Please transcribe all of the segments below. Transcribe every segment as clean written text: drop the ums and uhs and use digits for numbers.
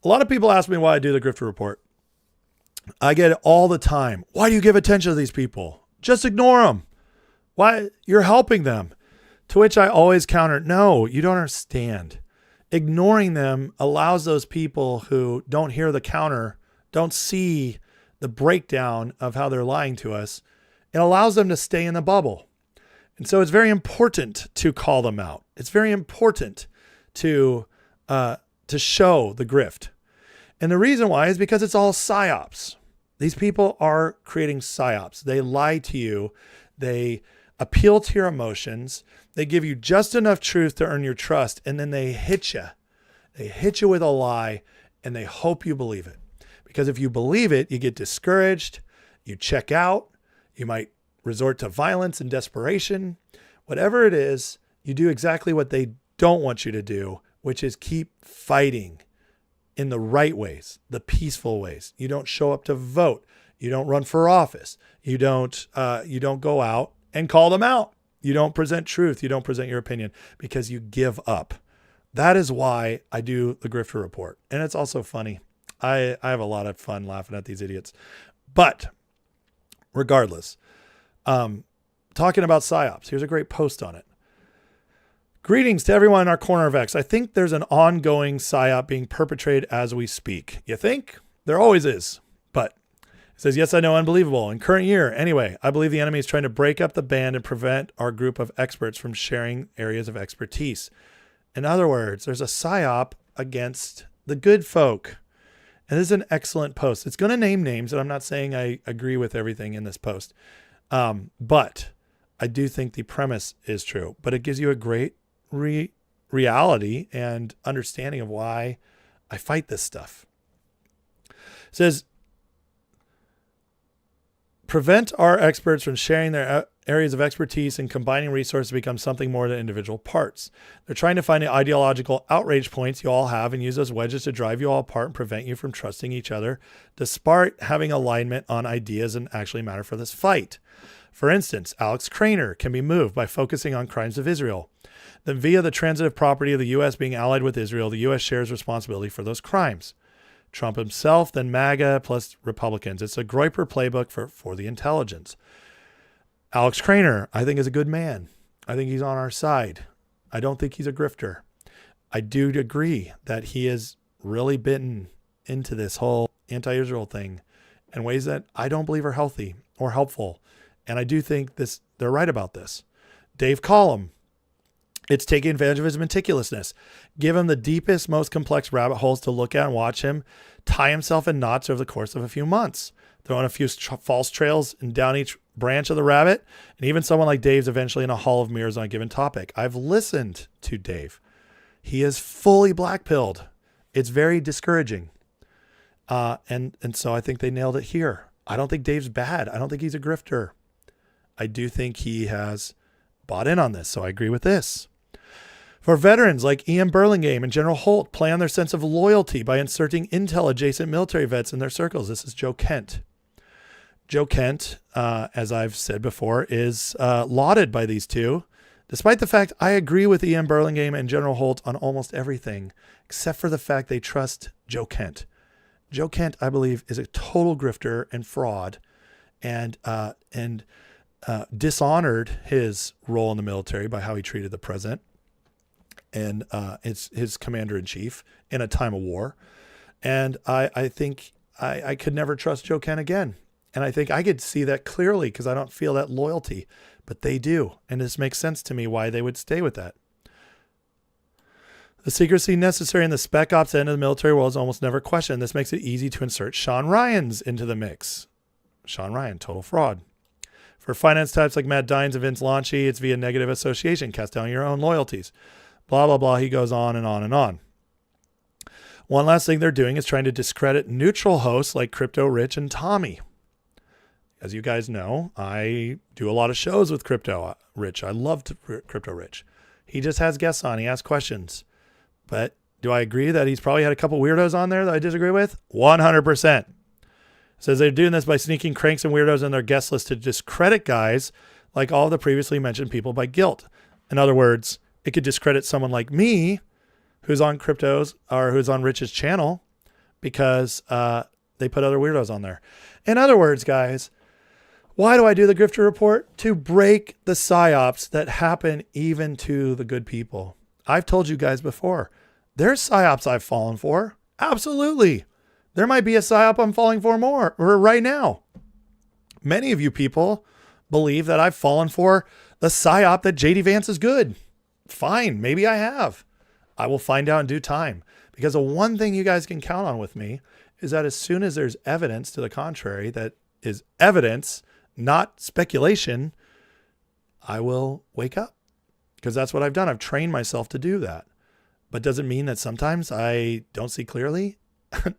A lot of people ask me why I do the grifter report. I get it all the time. Why do you give attention to these people? Just ignore them. Why? You're helping them. To which I always counter, no, you don't understand. Ignoring them allows those people who don't hear the counter, don't see the breakdown of how they're lying to us. It allows them to stay in the bubble. And so it's very important to call them out. It's very important to show the grift. And the reason why is because it's all psyops. These people are creating psyops. They lie to you. They appeal to your emotions. They give you just enough truth to earn your trust. And then they hit you. They hit you with a lie and they hope you believe it. Because if you believe it, you get discouraged. You check out. You might resort to violence and desperation. Whatever it is, you do exactly what they don't want you to do, which is keep fighting in the right ways, the peaceful ways. You don't show up to vote. You don't run for office. You don't go out and call them out. You don't present truth. You don't present your opinion because you give up. That is why I do the grifter report. And it's also funny. I have a lot of fun laughing at these idiots. But regardless, talking about psyops, here's a great post on it. Greetings to everyone in our corner of X. I think there's an ongoing psyop being perpetrated as we speak. You think? There always is. But it says, yes, I know, unbelievable. In current year, anyway, I believe the enemy is trying to break up the band and prevent our group of experts from sharing areas of expertise. In other words, there's a psyop against the good folk. And this is an excellent post. It's going to name names, and I'm not saying I agree with everything in this post. But I do think the premise is true. But it gives you a great reality and understanding of why I fight this stuff. It says, prevent our experts from sharing their areas of expertise and combining resources to become something more than individual parts. They're trying to find the ideological outrage points you all have and use those wedges to drive you all apart and prevent you from trusting each other, despite having alignment on ideas and actually matter for this fight. For instance, Alex Craner can be moved by focusing on crimes of Israel. Then via the transitive property of the U.S. being allied with Israel, the U.S. shares responsibility for those crimes. Trump himself, then MAGA plus Republicans. It's a Groyper playbook for the intelligence. Alex Craner, I think, is a good man. I think he's on our side. I don't think he's a grifter. I do agree that he is really bitten into this whole anti-Israel thing in ways that I don't believe are healthy or helpful. And I do think they're right about this. Dave Collum, it's taking advantage of his meticulousness. Give him the deepest, most complex rabbit holes to look at and watch him tie himself in knots over the course of a few months, throwing a few false trails and down each branch of the rabbit. And even someone like Dave's eventually in a hall of mirrors on a given topic. I've listened to Dave. He is fully black-pilled. It's very discouraging. And so I think they nailed it here. I don't think Dave's bad. I don't think he's a grifter. I do think he has bought in on this. So I agree with this. For veterans like Ian Burlingame and General Holt, play on their sense of loyalty by inserting intel-adjacent military vets in their circles. This is Joe Kent. Joe Kent, as I've said before, is lauded by these two, despite the fact I agree with Ian Burlingame and General Holt on almost everything, except for the fact they trust Joe Kent. Joe Kent, I believe, is a total grifter and fraud and dishonored his role in the military by how he treated the president and his commander-in-chief in a time of war. And I think I could never trust Joe Kent again. And I think I could see that clearly because I don't feel that loyalty, but they do. And this makes sense to me why they would stay with that. The secrecy necessary in the spec ops end of the military world is almost never questioned. This makes it easy to insert Sean Ryan's into the mix. Sean Ryan, total fraud. For finance types like Matt Dines and Vince Launchy, it's via negative association. Cast down your own loyalties. Blah, blah, blah. He goes on and on and on. One last thing they're doing is trying to discredit neutral hosts like Crypto Rich and Tommy. As you guys know, I do a lot of shows with Crypto Rich. I love Crypto Rich. He just has guests on. He asks questions. But do I agree that he's probably had a couple weirdos on there that I disagree with? 100%. Says they're doing this by sneaking cranks and weirdos in their guest list to discredit guys like all the previously mentioned people by guilt. In other words, it could discredit someone like me who's on Crypto's or who's on Rich's channel because they put other weirdos on there. In other words, guys, why do I do the grifter report? To break the psyops that happen even to the good people. I've told you guys before, there's psyops I've fallen for. Absolutely. There might be a psyop I'm falling for more or right now. Many of you people believe that I've fallen for the psyop that JD Vance is good. Fine. Maybe I have. I will find out in due time, because the one thing you guys can count on with me is that as soon as there's evidence to the contrary, that is evidence, not speculation, I will wake up, because that's what I've done. I've trained myself to do that. But does it mean that sometimes I don't see clearly?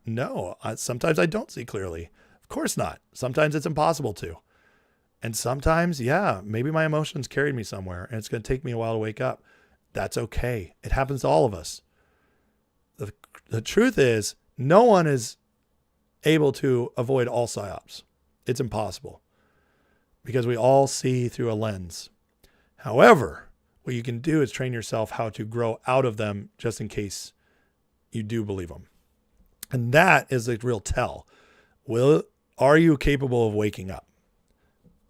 No, sometimes I don't see clearly. Of course not. Sometimes it's impossible to. And sometimes, yeah, maybe my emotions carried me somewhere and it's going to take me a while to wake up. That's okay. It happens to all of us. The truth is, no one is able to avoid all psyops. It's impossible, because we all see through a lens. However, what you can do is train yourself how to grow out of them, just in case you do believe them. And that is the real tell. Are you capable of waking up?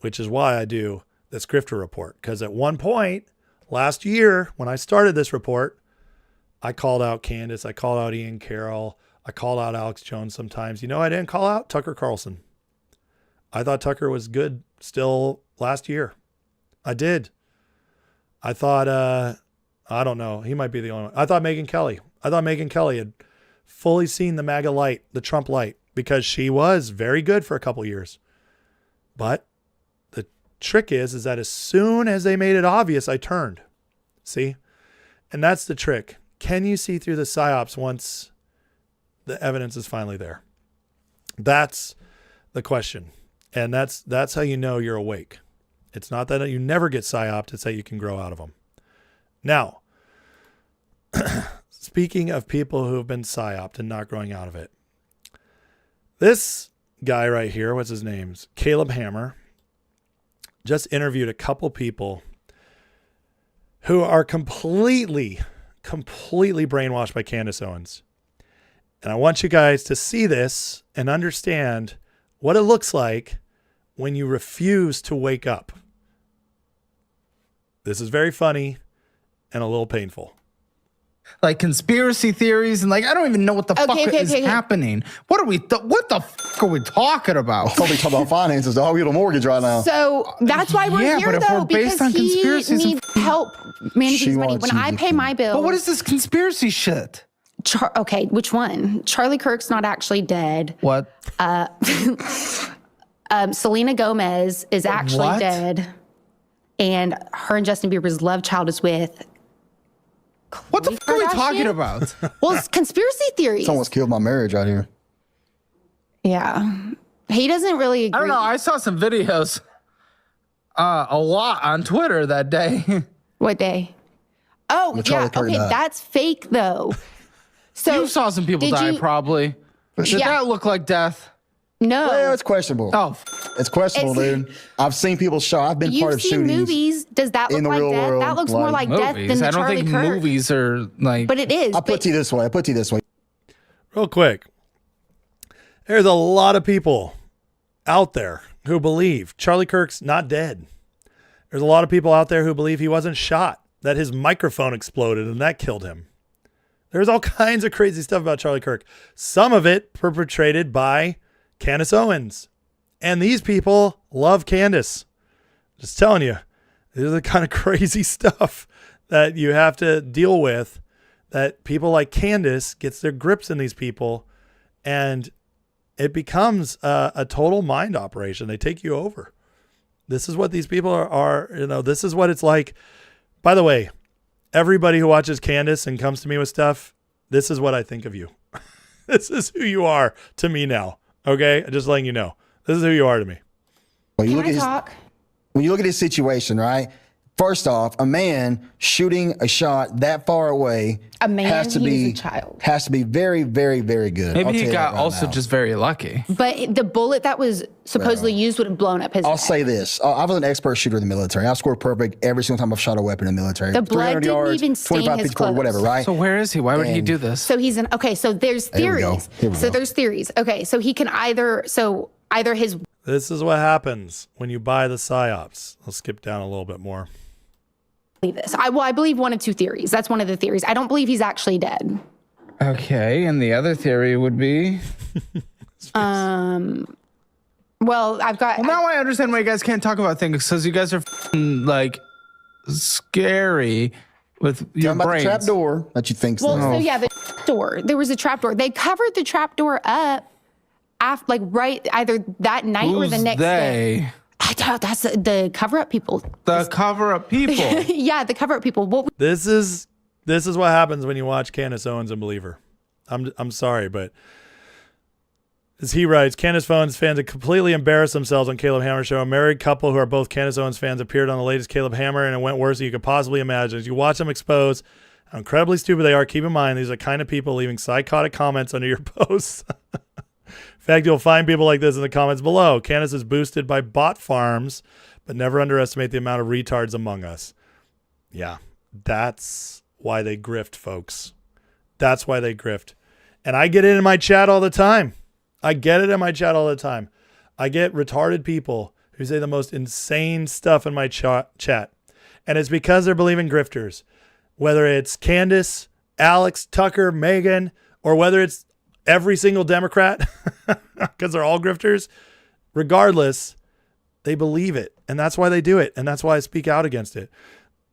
Which is why I do this grifter report. Because at one point last year, when I started this report, I called out Candace. I called out Ian Carroll. I called out Alex Jones sometimes. You know, I didn't call out Tucker Carlson. I thought Tucker was good still last year. I did. I thought, I don't know. He might be the only one. I thought Megyn Kelly had fully seen the MAGA light, the Trump light, because she was very good for a couple years. But the trick is that as soon as they made it obvious, I turned. See? And that's the trick. Can you see through the psyops once the evidence is finally there? That's the question. And that's how you know you're awake. It's not that you never get psyoped, it's that you can grow out of them. Now, speaking of people who have been psyoped and not growing out of it, this guy right here, what's his name? Caleb Hammer, just interviewed a couple people who are completely brainwashed by Candace Owens. And I want you guys to see this and understand what it looks like when you refuse to wake up. This is very funny and a little painful. Like conspiracy theories and like, I don't even know what the fuck is happening. What are what the fuck are we talking about? I'll be talking about finances. The whole get a mortgage right now. So that's why we're here, though, because he needs help managing money. When I pay my bills. But what is this conspiracy shit? Okay, which one? Charlie Kirk's not actually dead. What? Selena Gomez is actually dead. And her and Justin Bieber's love child is with What the fuck are we talking about? Well, it's conspiracy theories. Someone's killed my marriage out here. Yeah. He doesn't really agree. I don't know. I saw some videos a lot on Twitter that day. What day? Oh, yeah. Okay, that's fake, though. So you saw some people die, probably. Did that look like death? No. Well, it's questionable. Oh. It's questionable, dude. I've seen people shot. I've been part of shootings. You've seen movies. Does that look like death? World, that looks more like death than the Charlie Kirk. I don't think movies are like... But it is. I'll put it this way. Real quick. There's a lot of people out there who believe Charlie Kirk's not dead. There's a lot of people out there who believe he wasn't shot, that his microphone exploded and that killed him. There's all kinds of crazy stuff about Charlie Kirk. Some of it perpetrated by Candace Owens. And these people love Candace. Just telling you, this is the kind of crazy stuff that you have to deal with, that people like Candace gets their grips in these people, and it becomes a total mind operation. They take you over. This is what these people are, this is what it's like. By the way, everybody who watches Candace and comes to me with stuff, this is what I think of you. This is who you are to me now. Okay? Just letting you know. This is who you are to me. When you look at this situation, right? First off, a man shooting a shot that far away has to be a child. Has to be very, very, very good. Maybe he got also just very lucky. But the bullet that was supposedly used would have blown up his I'll head. say this. I was an expert shooter in the military. I scored perfect every single time I've shot a weapon in the military. The blood 300 didn't yards, even stain 25 his feet forward, clothes. whatever, right? So where is he? Why would he do this? So he's an okay. So there's Here we go. theories. Here we So go. there's theories. Okay, so he can either his This is what happens when you buy the psyops. I'll skip down a little bit more. believe this. I believe one of two theories. That's one of the theories. I don't believe he's actually dead. Okay, and the other theory would be. Well, I've got. Well, now I understand why you guys can't talk about things because you guys are like scary with your Talking about the brains. trap door that you think's Well, there. so yeah, the door. There was a trap door. They covered the trap door up, after, like right either that night or the Who's next day. they? I don't. That's the cover-up people. The cover-up people. Yeah, the cover-up people. What? This is what happens when you watch Candace Owens and Believer. I'm sorry, but as he writes, Candace Owens fans have completely embarrassed themselves on Caleb Hammer's show. A married couple who are both Candace Owens fans appeared on the latest Caleb Hammer, and it went worse than you could possibly imagine. As you watch them expose how incredibly stupid they are, keep in mind these are the kind of people leaving psychotic comments under your posts. In fact, you'll find people like this in the comments below. Candace is boosted by bot farms, but never underestimate the amount of retards among us. Yeah, that's why they grift, folks. That's why they grift. And I get it in my chat all the time. I get retarded people who say the most insane stuff in my chat. And it's because they're believing grifters. Whether it's Candace, Alex, Tucker, Megan, or whether it's every single Democrat, because they're all grifters. Regardless, they believe it. And that's why they do it. And that's why I speak out against it.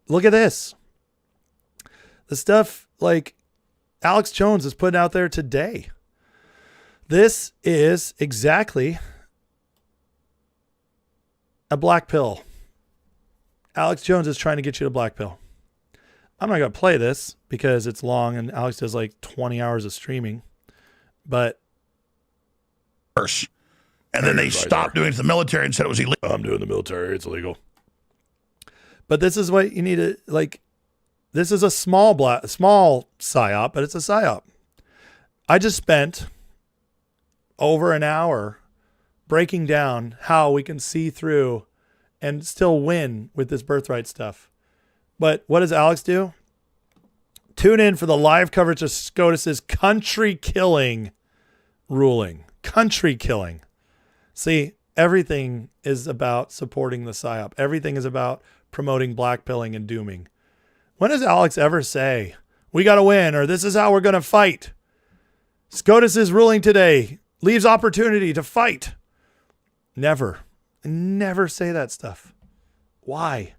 Look at this. The stuff like Alex Jones is putting out there today. This is exactly a black pill. Alex Jones is trying to get you to black pill. I'm not going to play this because it's long and Alex does like 20 hours of streaming. But and then they stopped doing it to the military and said it was illegal. I'm doing the military. It's illegal. But this is what you need to like. This is a small psyop, but it's a psyop. I just spent over an hour breaking down how we can see through and still win with this birthright stuff. But what does Alex do? Tune in for the live coverage of SCOTUS's country killing ruling. Country killing. See, everything is about supporting the psyop. Everything is about promoting blackpilling and dooming. When does Alex ever say, we got to win, or this is how we're going to fight? SCOTUS's ruling today leaves opportunity to fight. Never say that stuff. Why?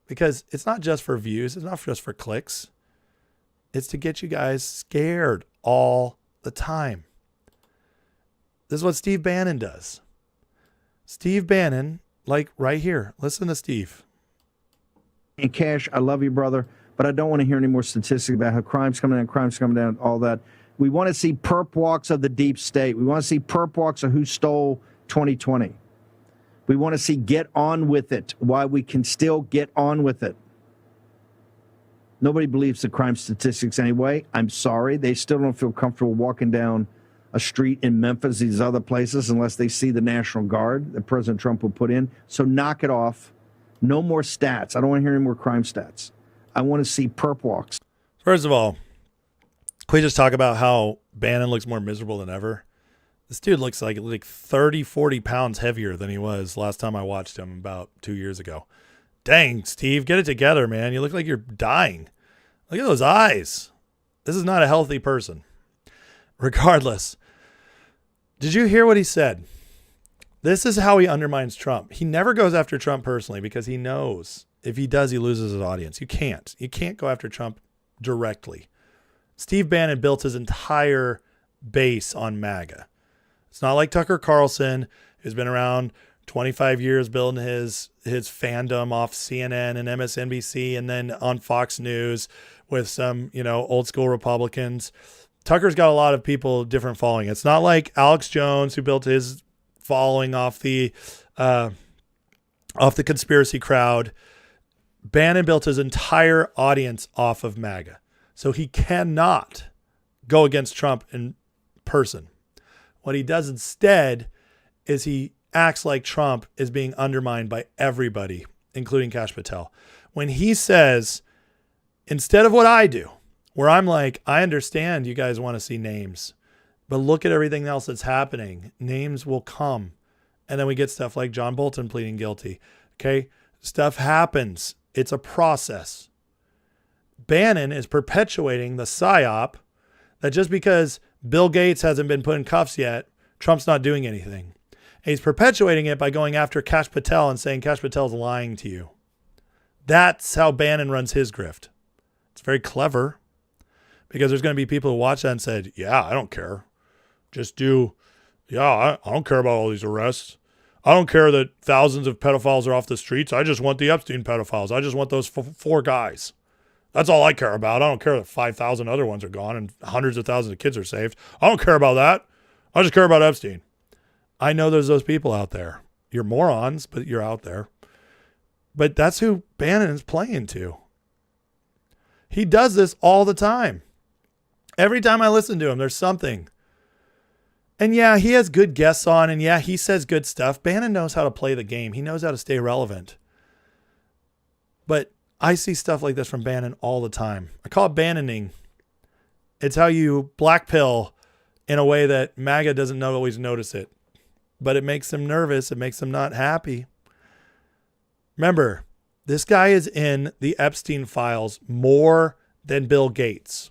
Because it's not just for views. It's not just for clicks. It's to get you guys scared all the time. This is what Steve Bannon does. Steve Bannon, like right here. Listen to Steve. And Cash, I love you, brother, but I don't want to hear any more statistics about how crime's coming down, all that. We want to see perp walks of the deep state. We want to see perp walks of who stole 2020. We want to see get on with it, why we can still get on with it. Nobody believes the crime statistics anyway. I'm sorry. They still don't feel comfortable walking down a street in Memphis, these other places, unless they see the National Guard that President Trump will put in. So knock it off. No more stats. I don't want to hear any more crime stats. I want to see perp walks. First of all, can we just talk about how Bannon looks more miserable than ever? This dude looks like 30, 40 pounds heavier than he was last time I watched him about 2 years ago. Dang, Steve, get it together, man. You look like you're dying. Look at those eyes. This is not a healthy person. Regardless, did you hear what he said? This is how he undermines Trump. He never goes after Trump personally because he knows if he does, he loses his audience. You can't go after Trump directly. Steve Bannon built his entire base on MAGA. It's not like Tucker Carlson, who's been around 25 years building his fandom off CNN and MSNBC and then on Fox News with some, old school Republicans. Tucker's got a lot of people different following. It's not like Alex Jones, who built his following off the conspiracy crowd. Bannon built his entire audience off of MAGA. So he cannot go against Trump in person. What he does instead is he acts like Trump is being undermined by everybody, including Kash Patel. When he says, instead of what I do, where I'm like, I understand you guys want to see names, but look at everything else that's happening. Names will come. And then we get stuff like John Bolton pleading guilty. Okay. Stuff happens. It's a process. Bannon is perpetuating the psyop that just because Bill Gates hasn't been put in cuffs yet, Trump's not doing anything. And he's perpetuating it by going after Kash Patel and saying Kash Patel's lying to you. That's how Bannon runs his grift. It's very clever because there's going to be people who watch that and said, yeah, I don't care. Just do, yeah, I don't care about all these arrests. I don't care that thousands of pedophiles are off the streets. I just want the Epstein pedophiles. I just want those four guys. That's all I care about. I don't care that 5,000 other ones are gone and hundreds of thousands of kids are saved. I don't care about that. I just care about Epstein. I know there's those people out there. You're morons, but you're out there. But that's who Bannon is playing to. He does this all the time. Every time I listen to him, there's something. And yeah, he has good guests on, and yeah, he says good stuff. Bannon knows how to play the game. He knows how to stay relevant. But I see stuff like this from Bannon all the time. I call it Bannoning. It's how you black pill in a way that MAGA doesn't always notice it. But it makes them nervous. It makes them not happy. Remember, this guy is in the Epstein files more than Bill Gates.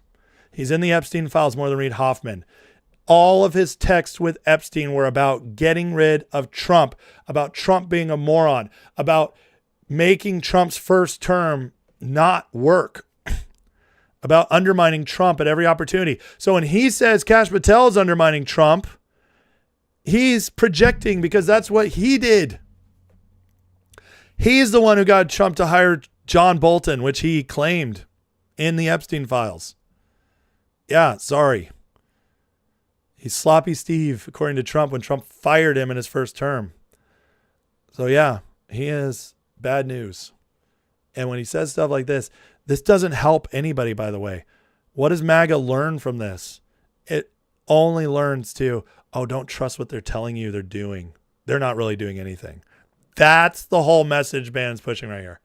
He's in the Epstein files more than Reid Hoffman. All of his texts with Epstein were about getting rid of Trump, about Trump being a moron, about making Trump's first term not work, about undermining Trump at every opportunity. So when he says Kash Patel is undermining Trump, he's projecting because that's what he did. He's the one who got Trump to hire John Bolton, which he claimed in the Epstein files. Yeah, sorry. He's sloppy Steve, according to Trump, when Trump fired him in his first term. So yeah, he is bad news. And when he says stuff like this doesn't help anybody, by the way. What does MAGA learn from this? It only learns to, oh, don't trust what they're telling you they're doing. They're not really doing anything. That's the whole message Bannon's pushing right here.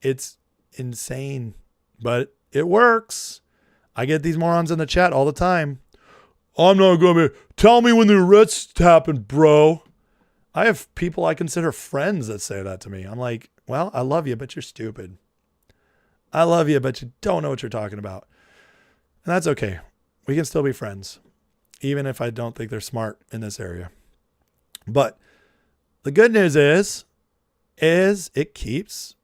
It's insane, but it works. I get these morons in the chat all the time. I'm not going to tell me when the arrests happened, bro. I have people I consider friends that say that to me. I'm like, well, I love you, but you're stupid. I love you, but you don't know what you're talking about. And that's okay. We can still be friends, even if I don't think they're smart in this area. But the good news is it keeps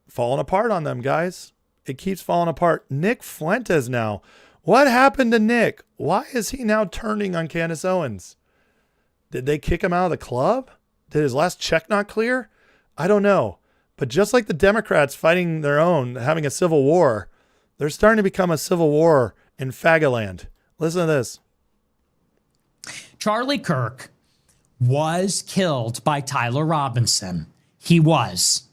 falling apart on them, guys. It keeps falling apart. Nick Fuentes now. What happened to Nick? Why is he now turning on Candace Owens? Did they kick him out of the club? Did his last check not clear? I don't know. But just like the Democrats fighting their own, having a civil war, they're starting to become a civil war in Fagaland. Listen to this. Charlie Kirk was killed by Tyler Robinson. He was.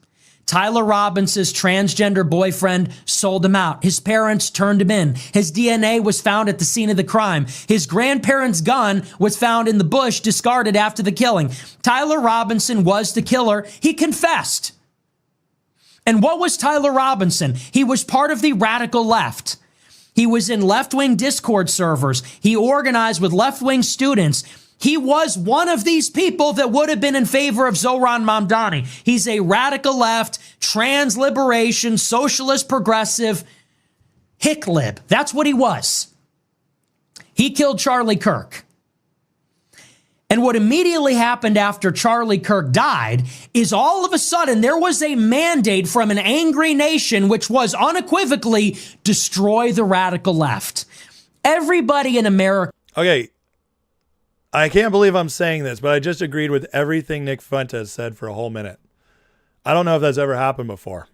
Tyler Robinson's transgender boyfriend sold him out. His parents turned him in. His DNA was found at the scene of the crime. His grandparents' gun was found in the bush, discarded after the killing. Tyler Robinson was the killer. He confessed. And what was Tyler Robinson? He was part of the radical left. He was in left-wing Discord servers. He organized with left-wing students. He was one of these people that would have been in favor of Zohran Mamdani. He's a radical left, trans liberation, socialist progressive, hick lib. That's what he was. He killed Charlie Kirk. And what immediately happened after Charlie Kirk died is all of a sudden there was a mandate from an angry nation, which was unequivocally destroy the radical left. Everybody in America. Okay. I can't believe I'm saying this, but I just agreed with everything Nick Fuentes said for a whole minute. I don't know if that's ever happened before,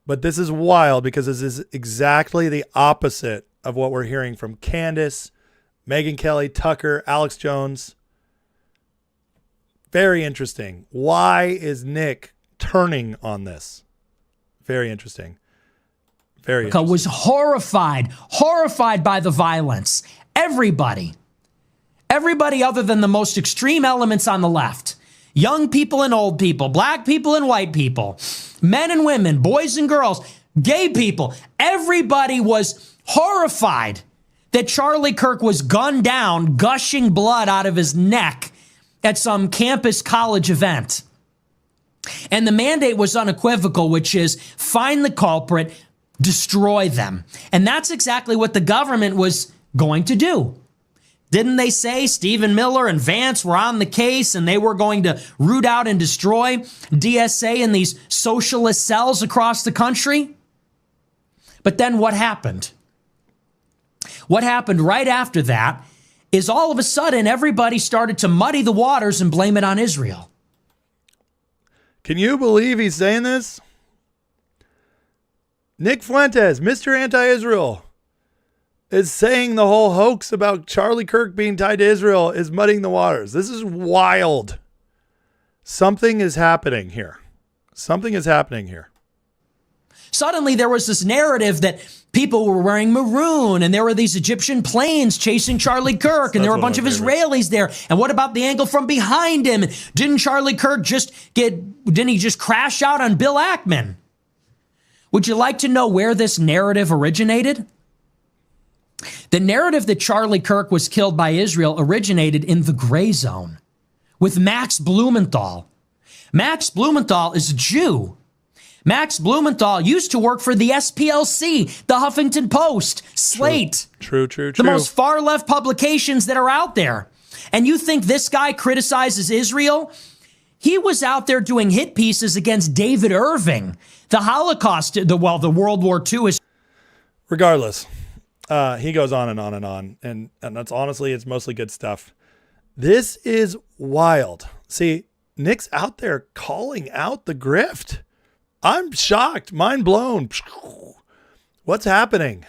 but this is wild because this is exactly the opposite of what we're hearing from Candace, Megyn Kelly, Tucker, Alex Jones. Very interesting. Why is Nick turning on this? very interesting. Very America was horrified by the violence. Everybody other than the most extreme elements on the left, young people and old people, black people and white people, men and women, boys and girls, gay people, everybody was horrified that Charlie Kirk was gunned down, gushing blood out of his neck at some campus college event. And the mandate was unequivocal, which is find the culprit, destroy them. And that's exactly what the government was going to do. Didn't they say Stephen Miller and Vance were on the case and they were going to root out and destroy DSA in these socialist cells across the country? But then what happened? What happened right after that is all of a sudden everybody started to muddy the waters and blame it on Israel. Can you believe he's saying this? Nick Fuentes, Mr. Anti-Israel, is saying the whole hoax about Charlie Kirk being tied to Israel is muddying the waters. This is wild. Something is happening here. Something is happening here. Suddenly there was this narrative that people were wearing maroon and there were these Egyptian planes chasing Charlie Kirk and there were a bunch of Israelis there. And what about the angle from behind him? Didn't Charlie Kirk didn't he just crash out on Bill Ackman? Would you like to know where this narrative originated? The narrative that Charlie Kirk was killed by Israel originated in the gray zone with Max Blumenthal. Max Blumenthal is a Jew. Max Blumenthal used to work for the SPLC, the Huffington Post, Slate. True. The most far-left publications that are out there. And you think this guy criticizes Israel? He was out there doing hit pieces against David Irving. The Holocaust, the World War II is... Regardless, he goes on and on and on. And that's honestly, it's mostly good stuff. This is wild. See, Nick's out there calling out the grift. I'm shocked, mind blown. What's happening?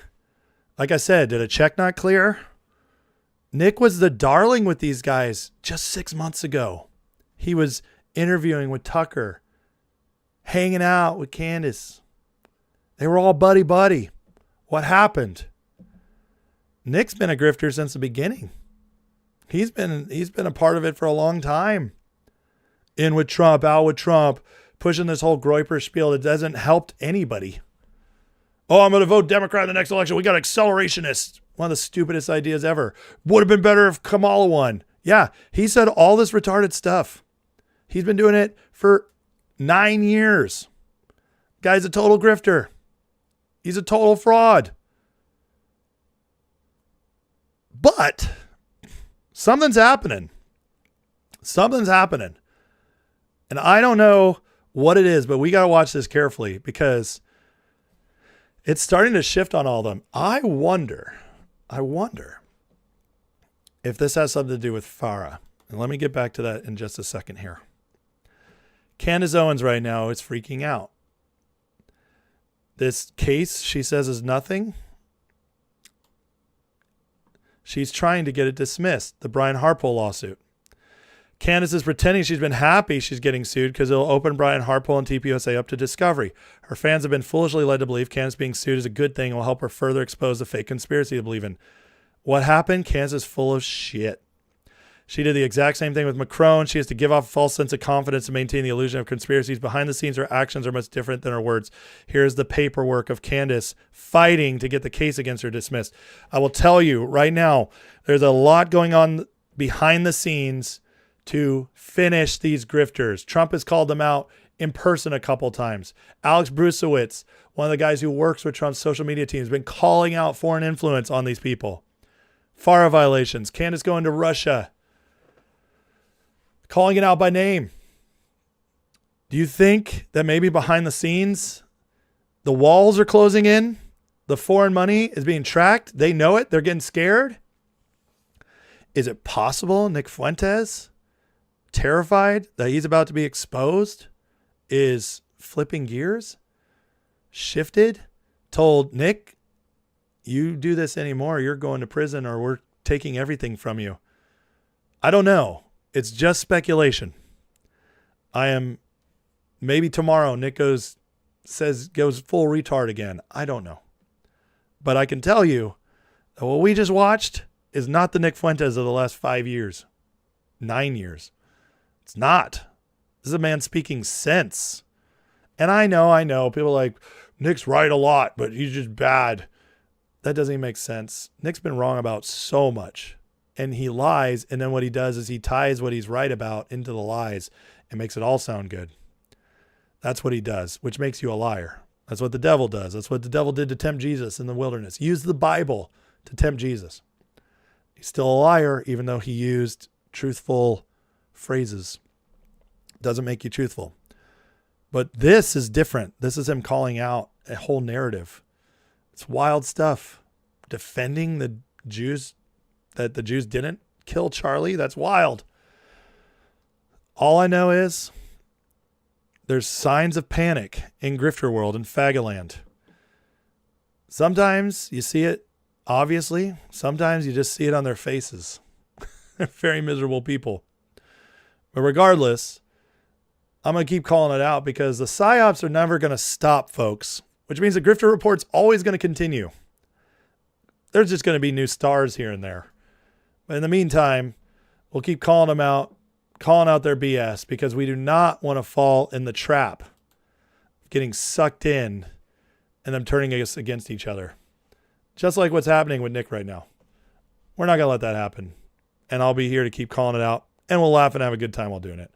Like I said, did a check not clear? Nick was the darling with these guys just 6 months ago. He was interviewing with Tucker, hanging out with Candace. They were all buddy. What happened? Nick's been a grifter since the beginning. He's been a part of it for a long time. In with Trump, out with Trump, pushing this whole Groyper spiel that doesn't help anybody. Oh, I'm going to vote Democrat in the next election. We got accelerationists. One of the stupidest ideas ever. Would have been better if Kamala won. Yeah, he said all this retarded stuff. He's been doing it for 9 years. Guy's a total grifter. He's a total fraud. But something's happening. Something's happening. And I don't know what it is, but we got to watch this carefully because it's starting to shift on all of them. I wonder if this has something to do with Farah. And let me get back to that in just a second here. Candace Owens right now is freaking out. This case, she says, is nothing. She's trying to get it dismissed, the Brian Harpole lawsuit. Candace is pretending she's been happy she's getting sued because it'll open Brian Harpole and TPUSA up to discovery. Her fans have been foolishly led to believe Candace being sued is a good thing and will help her further expose the fake conspiracy they believe in. What happened? Candace is full of shit. She did the exact same thing with Macron. She has to give off a false sense of confidence to maintain the illusion of conspiracies. Behind the scenes, her actions are much different than her words. Here's the paperwork of Candace fighting to get the case against her dismissed. I will tell you right now, there's a lot going on behind the scenes to finish these grifters. Trump has called them out in person a couple times. Alex Brusewitz, one of the guys who works with Trump's social media team, has been calling out foreign influence on these people. FARA violations. Candace going to Russia. Calling it out by name. Do you think that maybe behind the scenes, the walls are closing in? The foreign money is being tracked? They know it. They're getting scared. Is it possible Nick Fuentes, terrified that he's about to be exposed, is flipping gears, shifted, told Nick, you do this anymore, you're going to prison or we're taking everything from you? I don't know. It's just speculation. Maybe tomorrow Nick goes goes full retard again. I don't know. But I can tell you that what we just watched is not the Nick Fuentes of the last 5 years, 9 years. It's not. This is a man speaking sense. And I know. People are like, Nick's right a lot, but he's just bad. That doesn't even make sense. Nick's been wrong about so much. And he lies, and then what he does is he ties what he's right about into the lies and makes it all sound good. That's what he does, which makes you a liar. That's what the devil does. That's what the devil did to tempt Jesus in the wilderness. Use the Bible to tempt Jesus. He's still a liar, even though he used truthful phrases. Doesn't make you truthful. But this is different. This is him calling out a whole narrative. It's wild stuff. Defending the Jews, that the Jews didn't kill Charlie. That's wild. All I know is there's signs of panic in grifter world and Fagaland. Sometimes you see it obviously. Sometimes you just see it on their faces. They're very miserable people. But regardless, I'm going to keep calling it out because the psyops are never going to stop, folks, which means the grifter report's always going to continue. There's just going to be new stars here and there. But in the meantime, we'll keep calling them out, calling out their BS, because we do not want to fall in the trap of getting sucked in and them turning us against each other. Just like what's happening with Nick right now. We're not going to let that happen. And I'll be here to keep calling it out, and we'll laugh and have a good time while doing it.